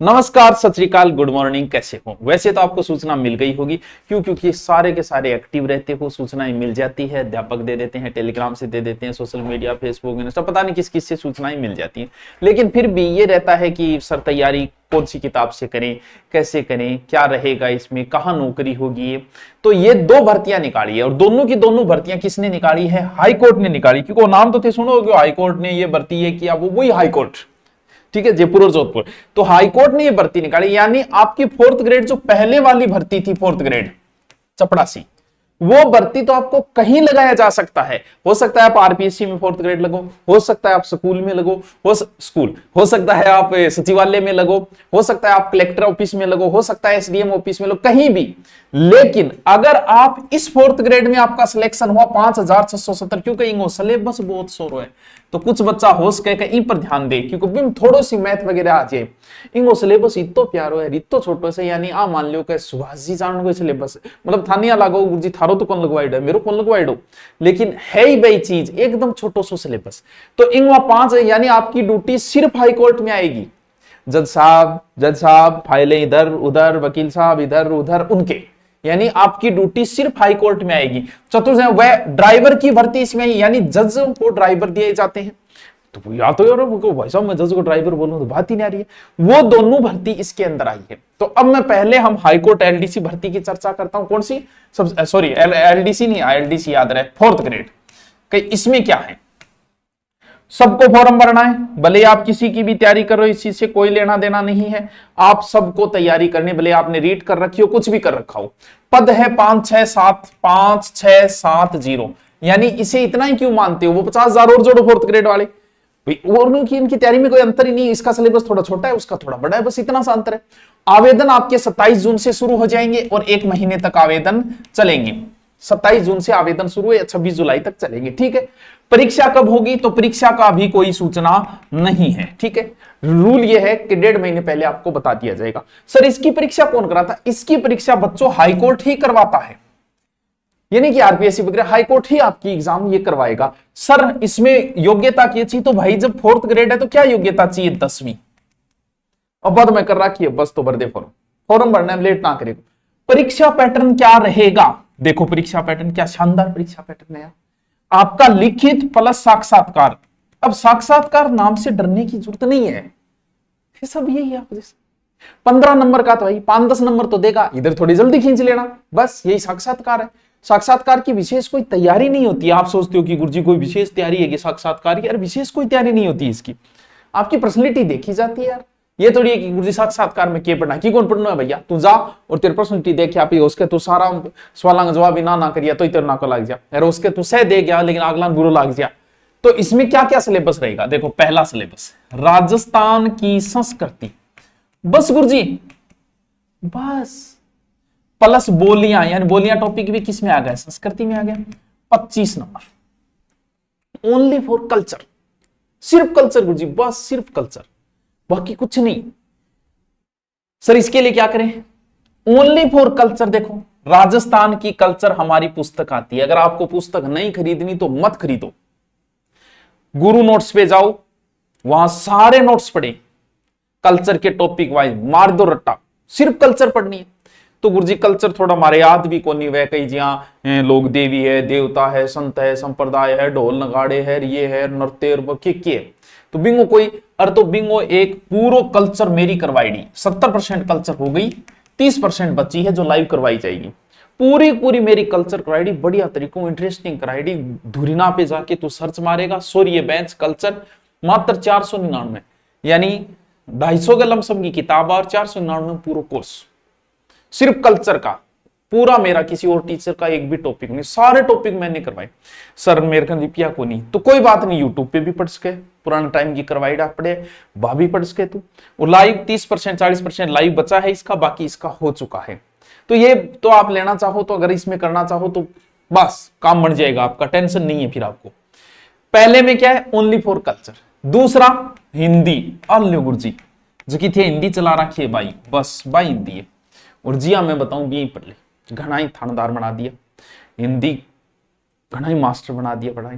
नमस्कार, सत श्री अकाल, गुड मॉर्निंग। कैसे हो? वैसे तो आपको सूचना मिल गई होगी, क्योंकि सारे के सारे एक्टिव रहते हो, सूचनाएं मिल जाती है। अध्यापक दे देते हैं, टेलीग्राम से दे देते हैं, सोशल मीडिया, फेसबुक, इंस्टा, पता नहीं किस किस से सूचनाएं मिल जाती हैं। लेकिन फिर भी ये रहता है कि सर तैयारी कौन सी किताब से करें, कैसे करें, क्या रहेगा इसमें, कहाँ नौकरी होगी। तो ये दो भर्तियां निकाली है और दोनों की दोनों भर्तियां किसने निकाली है? हाई कोर्ट ने निकाली। क्योंकि नाम तो थे, सुनो, हाई कोर्ट ने ये भर्ती है किया, वो वही हाई कोर्ट, ठीक है, जयपुर और जोधपुर। तो हाईकोर्ट ने ये भर्ती निकाली, यानी आपकी फोर्थ ग्रेड जो पहले वाली भर्ती थी, फोर्थ ग्रेड चपड़ासी, वो भर्ती तो आपको कहीं लगाया जा सकता है। हो सकता है आप आरपीएससी में फोर्थ ग्रेड लगो, हो सकता है आप स्कूल में लगो, हो सकता है आप सचिवालय में लगो, हो सकता है आप कलेक्टर ऑफिस में लगो, हो सकता है एसडीएम ऑफिस में लगो, कहीं भी। लेकिन अगर आप इस फोर्थ ग्रेड में आपका सिलेक्शन हुआ 5670, क्योंकि सिलेबस बहुत सोरो है, तो कुछ बच्चा होश कह इन पर ध्यान दे, क्योंकि थोड़ी सी मैथ वगैरह आ जाए। इनको सिलेबस इतो प्यारो है, इतो छोटो से, यानी आ मान लो कि सुभाष जी जान को सिलेबस मतलब थानिया लागो गुरुजी थारो तो कौन लगवाइडो है, मेरो कौन लगवाइडो, लेकिन है ही वही चीज, एकदम छोटो सो सिलेबस। तो इन 5 यानी आपकी ड्यूटी सिर्फ हाई कोर्ट में आएगी। जज साहब फाइलें इधर उधर, वकील साहब इधर उधर, उनके यानी आपकी ड्यूटी सिर्फ हाई कोर्ट में आएगी। चतुर्थ वह ड्राइवर की भर्ती इसमें, यानी जज को ड्राइवर दिए जाते हैं। तो या तो यार भाई साहब मैं जज को ड्राइवर बोलूं तो बात ही नहीं आ रही है। वो दोनों भर्ती इसके अंदर आई है। तो अब मैं पहले हम हाई कोर्ट एलडीसी भर्ती की चर्चा करता हूं। कौन सी? सॉरी, एलडीसी नहीं, एलडीसी याद रहे, फोर्थ ग्रेड। इसमें क्या है? सबको फॉर्म भरना है, भले आप किसी की भी तैयारी करो, इस चीज से कोई लेना देना नहीं है। आप सबको तैयारी करनी, भले आपने रीड कर रखी हो, कुछ भी कर रखा हो। पद है 5670, यानी इसे इतना ही क्यों मानते हो? वो 50,000 और जोड़ो फोर्थ ग्रेड वाले, और इनकी तैयारी में कोई अंतर ही नहीं। इसका सिलेबस थोड़ा छोटा है, उसका थोड़ा बड़ा है, बस इतना सा अंतर है। आवेदन आपके 27 जून से शुरू हो जाएंगे और 1 महीने तक आवेदन चलेंगे। 27 जून से आवेदन शुरू है, 26 जुलाई तक चलेंगे, ठीक है। परीक्षा कब होगी? तो परीक्षा का भी कोई सूचना नहीं है, ठीक है। रूल यह है कि 1.5 महीने पहले आपको बता दिया जाएगा। सर इसकी परीक्षा कौन कराता? इसकी परीक्षा बच्चों हाईकोर्ट ही करवाता है, यानी कि आरपीएससी वगैरह हाईकोर्ट ही आपकी एग्जाम ये करवाएगा। सर इसमें योग्यता की चाहिए, तो भाई जब फोर्थ ग्रेड है तो क्या योग्यता चाहिए? 10वीं। अब बाद में कर रखी है, बस तो भर दे फॉर्म भरना है, लेट ना करे। परीक्षा पैटर्न क्या रहेगा? देखो परीक्षा पैटर्न, क्या शानदार परीक्षा पैटर्न है। आपका लिखित प्लस साक्षात्कार। अब साक्षात्कार नाम से डरने की जरूरत नहीं है, ये सब यही है। 15 नंबर का तो भाई 5-10 नंबर तो देगा, इधर थोड़ी जल्दी खींच लेना, बस यही साक्षात्कार है। साक्षात्कार की विशेष कोई तैयारी नहीं होती। आप सोचते हो कि गुरुजी कोई विशेष तैयारी है कि साक्षात्कार की? यार विशेष कोई तैयारी नहीं होती इसकी, आपकी पर्सनैलिटी देखी जाती है यार। ये थोड़ी है कि गुरुजी साक्षात्कार में क्या पढ़ना, की कौन पढ़ना है भैया, तू जा और तेरे पर्सनैलिटी देख आप ही उसके तू सारा सवालों का जवाब ना करिया तो तेरे ना को लग जा यार, उसके तू सह दे गया लेकिन अगला बुरो लग जा। तो इसमें क्या क्या सिलेबस रहेगा? देखो पहला सिलेबस राजस्थान की संस्कृति, बस गुरुजी बस, प्लस बोलियां, यानी बोलियां टॉपिक भी किस में आ गया? संस्कृति में आ गया। 25 नंबर ओनली फॉर कल्चर, सिर्फ कल्चर गुरुजी, बस सिर्फ कल्चर, बाकी कुछ नहीं। सर इसके लिए क्या करें? Only for culture. देखो राजस्थान की कल्चर हमारी पुस्तक आती है, अगर आपको पुस्तक नहीं खरीदनी तो मत खरीदो, गुरु नोट्स पे जाओ, वहां सारे नोट्स पढ़े, कल्चर के टॉपिक वाइज मार दो रट्टा, सिर्फ कल्चर पढ़नी है। तो गुरुजी कल्चर थोड़ा हमारे याद भी कोनी वह, कई जहां लोग देवी है, देवता है, संत है, संप्रदाय है, ढोल नगाड़े है, ये है, नृत्य के तो बिंगो कोई तो बिंगो एक पूरा कल्चर मेरी करवाई, 70% कल्चर हो गई, 30% बची है जो लाइव करवाई जाएगी। पूरी मेरी कल्चर कराई, बढ़िया तरीकों इंटरेस्टिंग कराई। धुरीना पे जाके तू सर्च मारेगा, सूर्य बेंच कल्चर, मात्र 499, यानी 250 के लमसम की किताब और 499 पूरा कोर्स, सिर्फ कल्चर का पूरा। मेरा किसी और टीचर का एक भी टॉपिक नहीं, सारे टॉपिक मैंने करवाए। सर मेरे का लिपिया को नहीं, तो कोई बात नहीं, यूट्यूब पे भी पढ़ सके, पुराने टाइम की करवाई पढ़े, भाभी पढ़ सके तू। और लाइव 30% 40% लाइव बचा है इसका, बाकी इसका हो चुका है। तो ये तो आप लेना चाहो तो, अगर इसमें करना चाहो तो बस काम बन जाएगा आपका, टेंशन नहीं है फिर आपको। पहले में क्या है? Only for culture. दूसरा हिंदी, अल्लो गुरुजी जो कि थे हिंदी चला रखी है भाई, बस भाई हिंदी है। और जिया मैं बताऊं भी यही पढ़ ले, घना ही थानेदार बना दिया, हिंदी घना ही मास्टर बना दिया पढ़ाई,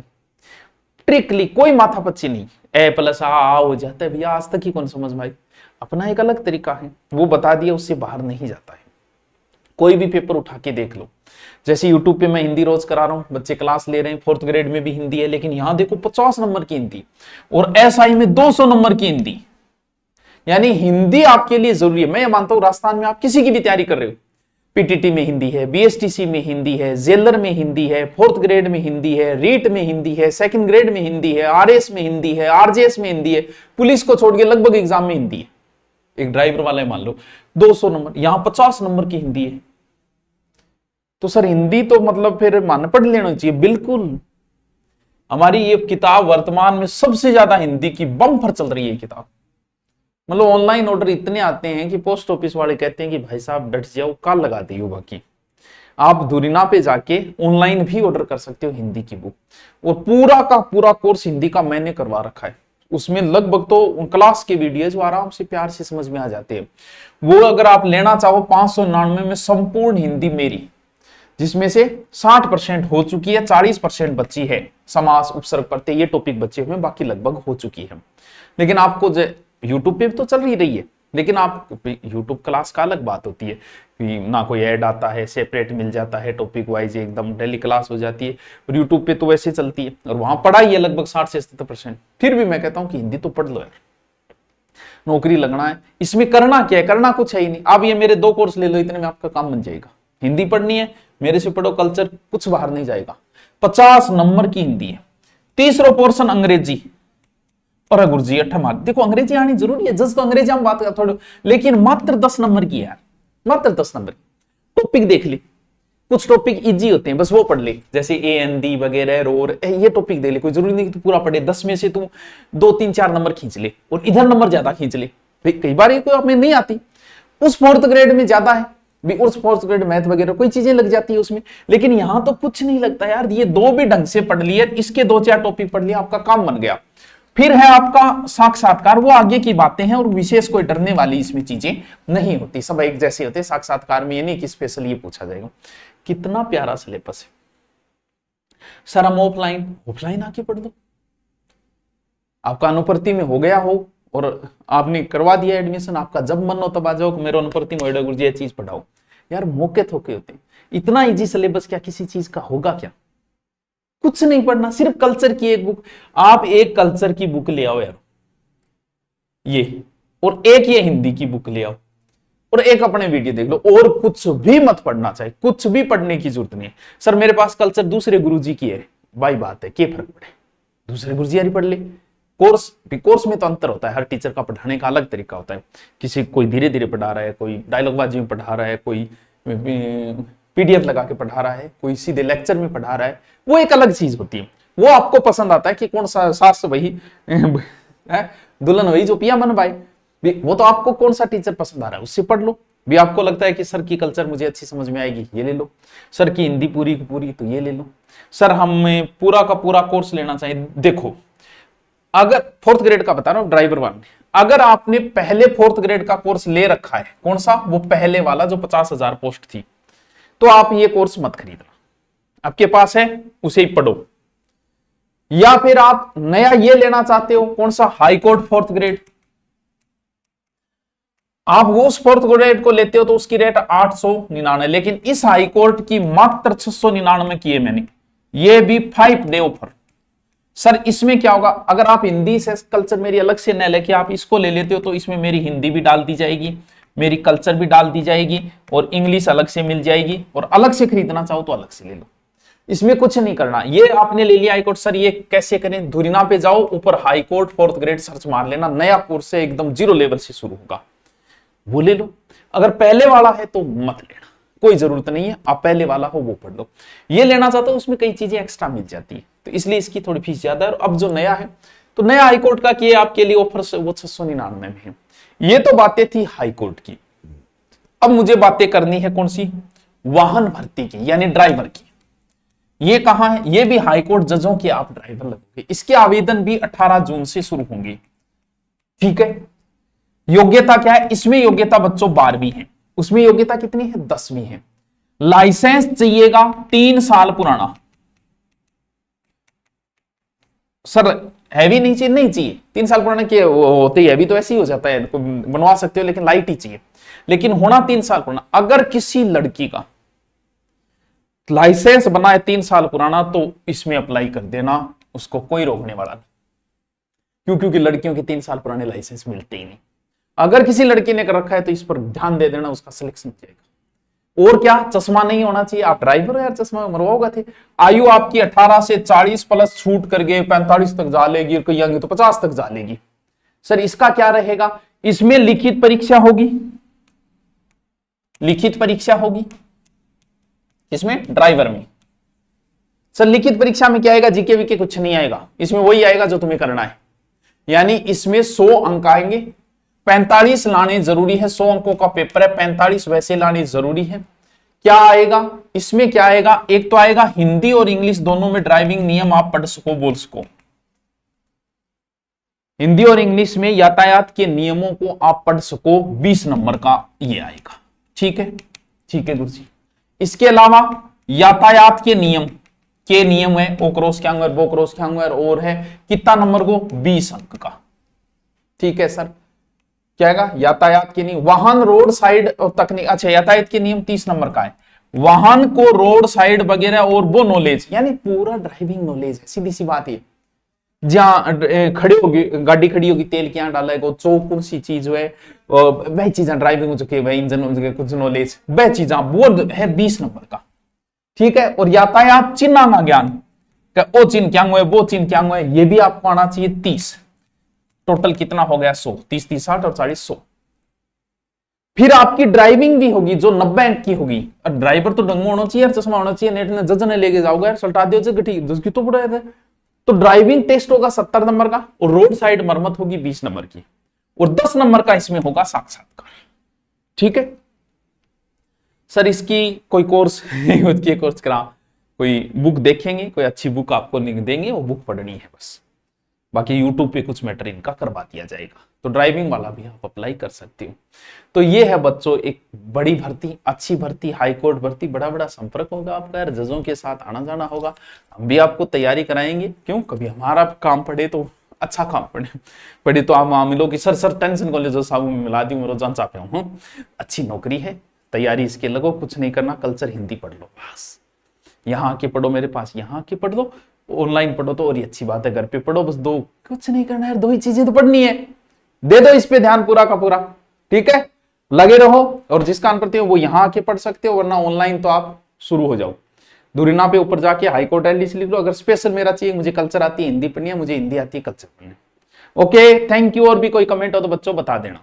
ट्रिकली कोई माथा पच्ची नहीं, ए प्लस आ हो जाता है भैया, आज तक ही कौन समझ में आई। अपना एक अलग तरीका है, वो बता दिया, उससे बाहर नहीं जाता है। कोई भी पेपर उठा के देख लो, जैसे यूट्यूब पे मैं हिंदी रोज करा रहा हूं, बच्चे क्लास ले रहे हैं, 4th ग्रेड में भी हिंदी है, लेकिन यहां देखो 50 नंबर की हिंदी और एसआई में 200 नंबर की हिंदी। यानी हिंदी आपके लिए जरूरी है। मैं ये मानता हूं राजस्थान में आप किसी की भी तैयारी कर रहे हो, पीटीटी में हिंदी है, बीएसटीसी में हिंदी है, जेलर में हिंदी है, 4th ग्रेड में हिंदी है, रीट में हिंदी है, 2nd ग्रेड में हिंदी है, आरएस में हिंदी है, आरजेएस में हिंदी है, पुलिस को छोड़ के लगभग एग्जाम में हिंदी है। एक ड्राइवर वाला मान लो 200 नंबर, यहां 50 नंबर की हिंदी है। तो सर हिंदी तो मतलब फिर मन पढ़ लेना चाहिए। बिल्कुल, हमारी ये किताब वर्तमान में सबसे ज्यादा हिंदी की बम्पर चल रही है किताब। मतलब ऑनलाइन ऑर्डर इतने आते हैं कि पोस्ट ऑफिस वाले कहते हैं कि भाई साहब डट जाओ, कल लगा दी युवा की। आप धुरीना पे जाके ऑनलाइन भी ऑर्डर कर सकते हो हिंदी की बुक, और पूरा का पूरा कोर्स हिंदी का मैंने करवा रखा है। उसमें लगभग तो क्लास के वीडियोज आराम से प्यार से समझ में आ जाते हैं। वो अगर आप लेना चाहो 599 में संपूर्ण हिंदी मेरी, जिसमें से 60% हो चुकी है, 40% बची है। समास, उपसर्ग, प्रत्यय ये टॉपिक बचे हुए, बाकी लगभग हो चुकी है। लेकिन आपको यूट्यूब पे तो चल ही रही है, लेकिन आप यूट्यूब क्लास का अलग बात होती है कि ना कोई ऐड आता है, सेपरेट मिल जाता है, टॉपिक वाइज एकदम डेली क्लास हो जाती है। और यूट्यूब पे तो वैसे चलती है, और वहां पढ़ाई है लगभग 60 से 70%। फिर भी मैं कहता हूं कि हिंदी तो पढ़ लो यार, नौकरी लगना है। इसमें करना क्या है, करना कुछ है ही नहीं। आप ये मेरे 2 कोर्स ले लो, इतने में आपका काम बन जाएगा। हिंदी पढ़नी है, मेरे से पढ़ो, कल्चर कुछ बाहर नहीं जाएगा। 50 नंबर की हिंदी है। तीसरा पोर्शन अंग्रेजी, और गुरुजी 8 मार्क। देखो अंग्रेजी आनी जरूरी है, जज तो अंग्रेजी हम बात कर थोड़ी, लेकिन मात्र 10 नंबर की है यार, मात्र 10 नंबर की। टॉपिक देख ली, कुछ टॉपिक इजी होते हैं, बस वो पढ़ ले, जैसे ए एन डी वगैरह, रोर, ये टॉपिक देख ले। कोई जरूरी नहीं कि तू पूरा पढ़े, 10 में से तू 2 3 4 नंबर खींच ले, और इधर नंबर ज्यादा खींच ले। कई बार ये कोई आप में नहीं आती, उस 4th ग्रेड में ज्यादा है भी, उस 4th ग्रेड मैथ वगैरह कोई चीजें लग जाती है उसमें। लेकिन यहां तो कुछ नहीं लगता यार, ये 2 भी ढंग से पढ़ लिए, इसके 2 4 टॉपिक पढ़ लिए, आपका काम बन गया। फिर है आपका साक्षात्कार, वो आगे की बातें हैं, और विशेष कोई डरने वाली इसमें चीजें नहीं होती, सब एक जैसे होते हैं। साक्षात्कार में ये नहीं कि स्पेशल ये पूछा जाएगा। कितना प्यारा सिलेबस है सर। हम ऑफलाइन आके पढ़ दो, आपका अनुप्रति में हो गया हो और आपने करवा दिया एडमिशन, आपका जब मन हो तब आ जाओ, मेरे अनुप्रति में गुरुजी ये चीज पढ़ाओ यार। मौके थोके होते हैं, इतना इजी सिलेबस क्या किसी चीज का होगा क्या? कुछ नहीं पढ़ना, सिर्फ कल्चर की एक बुक। आप एक कल्चर की बुक ले आओ यार, ये, और एक ये हिंदी की बुक ले आओ, और एक अपने वीडियो देख लो, और कुछ भी मत पढ़ना चाहिए, कुछ भी पढ़ने की जरूरत नहीं है। सर मेरे पास कल्चर दूसरे गुरुजी की है, भाई बात है, क्या फर्क पड़े, दूसरे गुरुजी यारी पढ़ ले। कोर्स में तो अंतर होता है, हर टीचर का पढ़ाने का अलग तरीका होता है। किसी कोई धीरे धीरे पढ़ा रहा है, कोई डायलॉग बाजी में पढ़ा रहा है, कोई पीडीएफ लगा के पढ़ा रहा है, कोई सीधे लेक्चर में पढ़ा रहा है, वो एक अलग चीज होती है। वो आपको पसंद आता है कि कौन सा सास वही दुल्हन वही जो पिया मन भाई, वो तो आपको कौन सा टीचर पसंद आ रहा है उससे पढ़ लो। भी आपको लगता है कि सर की कल्चर मुझे अच्छी समझ में आएगी, ये ले लो। सर की हिंदी पूरी की पूरी, तो ये ले लो। सर हमें पूरा का पूरा कोर्स लेना चाहिए। देखो अगर 4th ग्रेड का बता रहा हूं, ड्राइवर वाला, अगर आपने पहले 4th ग्रेड का कोर्स ले रखा है, कौन सा, वो पहले वाला जो 50,000 पोस्ट थी, तो आप ये कोर्स मत खरीदना। आपके पास है उसे ही पढ़ो। या फिर आप नया ये लेना चाहते हो, कौन सा, हाई कोर्ट 4th ग्रेड, आप वो उस 4th ग्रेड को लेते हो तो उसकी रेट 899, लेकिन इस हाई कोर्ट की मात्र 699 की है मैंने, ये भी 5 डे ऑफर। सर इसमें क्या होगा, अगर आप हिंदी से कल्चर मेरी अलग से न लेके आप इसको ले लेते हो, तो इसमें मेरी हिंदी भी डाल दी जाएगी, मेरी कल्चर भी डाल दी जाएगी, और इंग्लिश अलग से मिल जाएगी, और अलग से खरीदना चाहो तो अलग से ले लो। इसमें कुछ नहीं करना। ये आपने ले लिया हाई कोर्ट, सर ये कैसे करें, धुरीना पे जाओ, ऊपर high court 4th grade search मार लेना, नया कोर्स से एकदम 0 लेवल से शुरू होगा, वो ले लो। अगर पहले वाला है तो मत लेना, कोई जरूरत नहीं है, आप पहले वाला हो वो पढ़ लो। ये लेना चाहते हो उसमें कई चीजें एक्स्ट्रा मिल जाती है, तो इसलिए इसकी थोड़ी फीस ज्यादा है। और अब जो नया है, तो नया हाई कोर्ट का किए आपके लिए ऑफर वो 699 में है। ये तो बातें थी हाई कोर्ट की। अब मुझे बातें करनी है कौन सी, वाहन भर्ती की, यानी ड्राइवर की। ये कहां है, ये भी हाई कोर्ट जजों के आप ड्राइवर लगोगे। इसके आवेदन भी 18 जून से शुरू होंगे, ठीक है। योग्यता क्या है, इसमें योग्यता बच्चों 12वीं है, उसमें योग्यता कितनी है, 10वीं है। लाइसेंस चाहिएगा 3 साल पुराना। सर हैवी नहीं चाहिए, नहीं चाहिए 3 साल पुराने के होते ही हैवी तो ऐसे ही हो जाता है, बनवा सकते हो, लेकिन लाइट ही चाहिए, लेकिन होना 3 साल पुराना। अगर किसी लड़की का लाइसेंस बना है 3 साल पुराना तो इसमें अप्लाई कर देना, उसको कोई रोकने वाला नहीं। क्यों? क्योंकि लड़कियों के 3 साल पुराने लाइसेंस मिलते ही नहीं। अगर किसी लड़की ने कर रखा है तो इस पर ध्यान दे देना, उसका सिलेक्शन हो जाएगा। और क्या, चश्मा नहीं होना चाहिए। आप ड्राइवर हो यार, चश्मा मरवाओगे थे। आयु आपकी 18 से 40 प्लस छूट करके 45 तक जा लेगी, और कहीं आगे तो 50 तक जा लेगी। सर इसका क्या रहेगा? इसमें लिखित परीक्षा होगी, लिखित परीक्षा होगी इसमें, ड्राइवर में। सर लिखित परीक्षा में क्या आएगा? जीके वीके कुछ नहीं आएगा, इसमें वही आएगा जो तुम्हें करना है। यानी इसमें 100 अंक आएंगे, 45 लाने जरूरी है। 100 अंकों का पेपर है, 45 वैसे लाने जरूरी है। क्या आएगा इसमें? क्या आएगा? एक तो आएगा हिंदी और इंग्लिश दोनों में ड्राइविंग नियम आप पढ़ सको, बोल सको। हिंदी और इंग्लिश में यातायात के नियमों को आप पढ़ सको, 20 नंबर का ये आएगा। ठीक है, ठीक है गुरु जी। इसके अलावा यातायात के नियम है, ओ क्रॉस क्या अंग, वो क्रॉस क्या अंग, और है कितना नंबर को? 20 अंक का। ठीक है सर, क्या आएगा? यातायात के नियम, वाहन रोड साइड तकनीक, अच्छा यातायात के नियम 30 नंबर का है। वाहन को रोड साइड वगैरह और वो नॉलेज, यानी पूरा ड्राइविंग नॉलेज है, सीधी सी बात है। जहां खड़ी होगी गाड़ी, खड़ी होगी, तेल क्या डालेगा, चौक कौन सी चीज है, वह चीजें ड्राइविंग हो चुकी है, इंजन हो चुके, कुछ नॉलेज, वह चीजें वो है 20 नंबर का। ठीक है, और यातायात चिन्ह का ज्ञान, ओ चिन्ह क्या हुए, वो चिन्ह क्या हुए, ये भी आपको आना चाहिए 30। टोटल कितना हो गया? 100, 30 30 60 और 40 100। फिर आपकी ड्राइविंग भी होगी जो 90 अंक की होगी। ड्राइवर तो डंगो होना चाहिए, चश्मा होना चाहिए, नेट ने जज ने लेके जाओगे यार, सल्टा दियो जगह तो पड़ा है। तो ड्राइविंग टेस्ट होगा 70 नंबर का, और रोड साइड मरम्मत होगी 20 नंबर की, और 10 नंबर का इसमें होगा साक्षात्कार। ठीक है सर, इसकी कोई कोर्स कोर्स करा, कोई बुक देखेंगे, कोई अच्छी बुक आपको लिंक देंगे, वो बुक पढ़नी है बस। बाकी यूट्यूब पे कुछ मैटर इनका करवा दिया जाएगा। तो ड्राइविंग वाला भी आप अप्लाई कर सकते हो। तो ये है बच्चों एक बड़ी भर्ती, अच्छी भर्ती, हाई कोर्ट भर्ती, बड़ा बड़ा संपर्क होगा आपका यार, जजों के साथ आना जाना होगा। हम भी आपको तैयारी कराएंगे, क्यों? कभी हमारा काम पड़े तो अच्छा काम पड़े तो आप वहां मिलो कि सर टेंशन को ले जो साहब मिला दी, मेरा जान चाहते हूँ। अच्छी नौकरी है, तैयारी इसके लगो, कुछ नहीं करना, कल्चर हिंदी पढ़ लो बस। यहाँ आके पढ़ो मेरे पास, यहाँ आके पढ़ लो, ऑनलाइन पढ़ो तो और ही अच्छी बात है, घर पे पढ़ो बस, दो कुछ नहीं करना है, 2 ही चीजें तो पढ़नी है। दे दो इस पे ध्यान पूरा का पूरा। ठीक है, लगे रहो, और जिसका काम करते हो वो यहाँ आके पढ़ सकते हो, वरना ऑनलाइन तो आप शुरू हो जाओ। दूरीना पे ऊपर जाके हाईकोर्ट एलडीसी लिख लो। अगर स्पेशल मेरा चाहिए, मुझे कल्चर आती है, हिंदी पढ़नी है, मुझे हिंदी आती है, कल्चर पढ़नी है। Okay, thank you. और भी कोई कमेंट हो तो बच्चों बता देना।